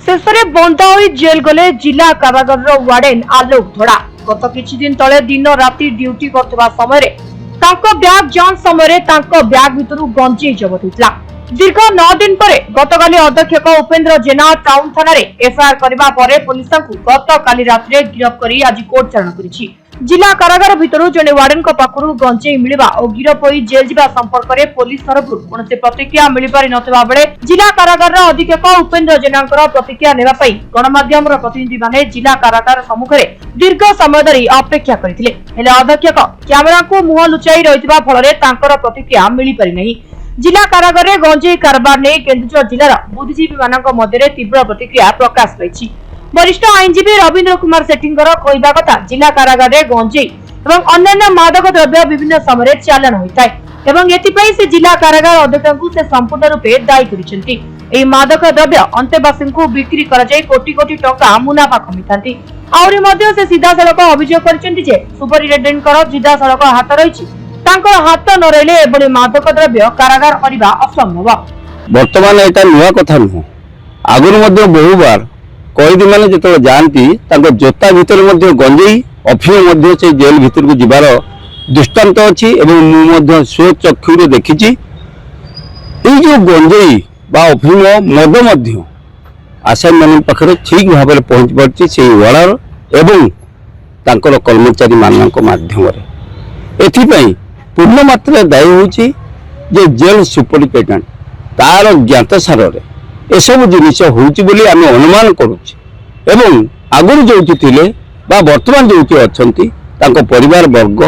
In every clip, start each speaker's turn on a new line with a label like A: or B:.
A: शेष में बंद हो जेल गले जिला कारागार वार्डेन आलोक धड़ा। गत किछि दिन तले दिन राति ड्यूटी करथबा समय ब्याग जांच समय ब्याग भितरु गंजेई जबत होइतला। दीर्घ 9 दिन पर गतकाली अध्यक्ष उपेन्द्र जेना टाउन थाना एफआईआर करबा परे पुलिस गतकाली रात्रि गिरफ करी आज कोर्ट चालाण करिछि। जिला कारागार भितरु जने वार्डन को पाखरु गंजेई मिलिबा और गिरफ होई जेल जिबा संपर्क में पुलिस तरफ कोनसे प्रतिक्रिया मिलि पारि नथबा बेले जिला कारागार अधीक्षक उपेन्द्र जेनांकर प्रतिक्रिया नेबा पई गणमाध्यम प्रतिनिधि माने जिला कारागार सम्मुखरे दीर्घ समय धरि अपेक्षा करथिले। हेले अध्यक्ष कैमरा को मुह लुचाई रहितबा फलरे तांकर प्रतिक्रिया मिलि पारि नहीं। जिला कारागार गंजेई कारबार ने केन्दुझर जिलार बुद्धिजीवी मानक मध्य तीव्र प्रतिक्रिया प्रकाश पाइछि। वरिष्ठ आईनजीवी रविन्द्र कुमार सेठींकर कहवा कथा जिला कारागार गंजेई एवं अन्य मादक द्रव्य विभिन्न समय चालाण होता है एवं एथिपाई से जिला कारागार अध्यक्ष से संपूर्ण रूपे दायी करिसेंती। एही मादक द्रव्य अंतेवासी को बिक्री करा जाय कोटी कोटी टंका मुनाफा कमिथांती। आउरी मध्ये से सीधा सड़क अभियोग करिसेंती जे सुपरिटेंडेंटकर सीधा सड़क हाथ रहिछि, तांकर हाथ न रहिले एबोली मादक द्रव्य कारागार करिबा असंभव।
B: वर्तमान एटा नुआ कथा नुह, आगुर मध्ये बहु बार कैदी मैंने जो जाती जोता भितर गंजेई अफिम से जेल भितर को जीवार दृष्टांत अच्छी मुझे स्वचक्षु देखी जो गंजेई बा अफिम मद आसामी मान पाखे ठीक भाव में पहुंच पार्टी से वार्डर एवं तांकर कर्मचारी मानक माध्यम एथिपाई पूर्ण मात्रा दायी होची जे जेल सुपरिटेंडेंट तार ज्ञातसार एसबू जिनिस होची आम अनुमान करुचे एवं आगुरी जो थिले बा वर्तमान जो अच्छी परिवार वर्ग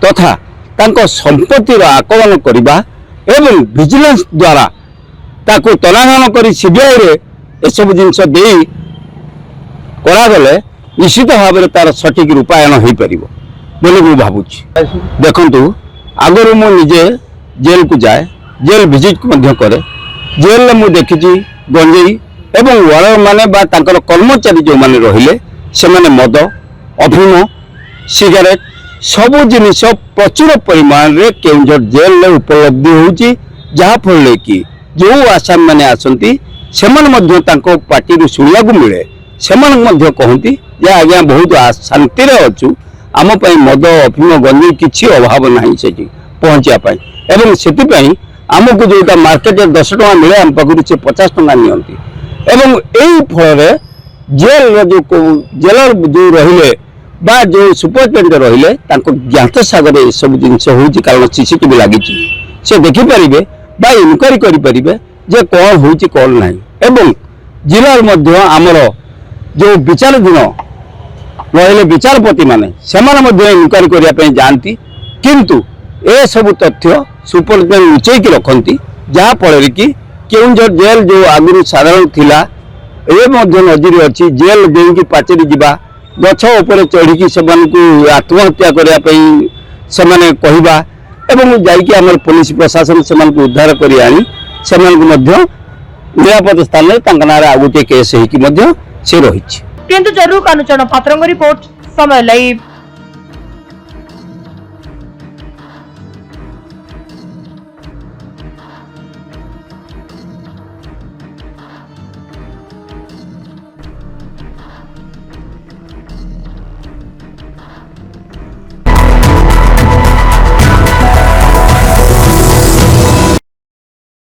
B: तथा तांको संपत्तिर आकलन करबा एवं विजिलेंस द्वारा ताको तनाघन कर सीबीआई रे एसबू जिनिस देई करागले निश्चित भाव में तार सठिक रूपायन हो पार बोली मु भावुची। देखंतु आगुरी मु निजे जेल को जाए, जेल विजिट करे, जेल मु देखी गंजेई एवं वार्डर माने बा तांकर कर्मचारी जो माने रहिले से माने मद अफिम सिगारेट सबु जिनिस प्रचुर परिमाण रे केउंझर जेल में उपलब्ध होउची, जहा फल कि जो आसामी माने आसंती सेमान मध्य तांको पार्टी रु सुनिया को मिले सेमान मध्य कहंती जे आज्ञा बहुत शांति रे अछु, आम पई मद अफिम गंजेई किछि अभाव नाही सेठी पहुंचिया पई एवं सेति पई आमको जोटा मार्केट 10 टका मिले आम पाखु से 50 टका नियंती एवं यही फल जेल जो जेलर जो रहिले बा जो सुपरिटेंडेंट रहिले तांको ज्ञात सागर ए सब जिनिस होउची कारण सीसीटीवी लागी से देखि परिबे बा इनक्वारी करि परिबे जे कोन होउची कोन नाही एवं जिलार मध्य आमर जो विचारधीन रहिले विचारपति माने सेमान मध्य इनक्वारी करिया पे जानती किंतु ए सब तथ्य सुपरिटेंडेंट लुचेक रखती जहाँफल कि केउंझर जेल जो आगुरी साधारण थिला ए मध्य नजर अच्छी जेल देकी पाचेरी जीवा गछ उपर चढ़ी से आत्महत्या करने से कहवा एवं जामर पुलिस प्रशासन से उद्धार कर आनी से निरापद स्थान में ना आ गोटे केस हो रही।
A: केन्दुझर कानुचरण पात्रंग रिपोर्ट समय लाइव।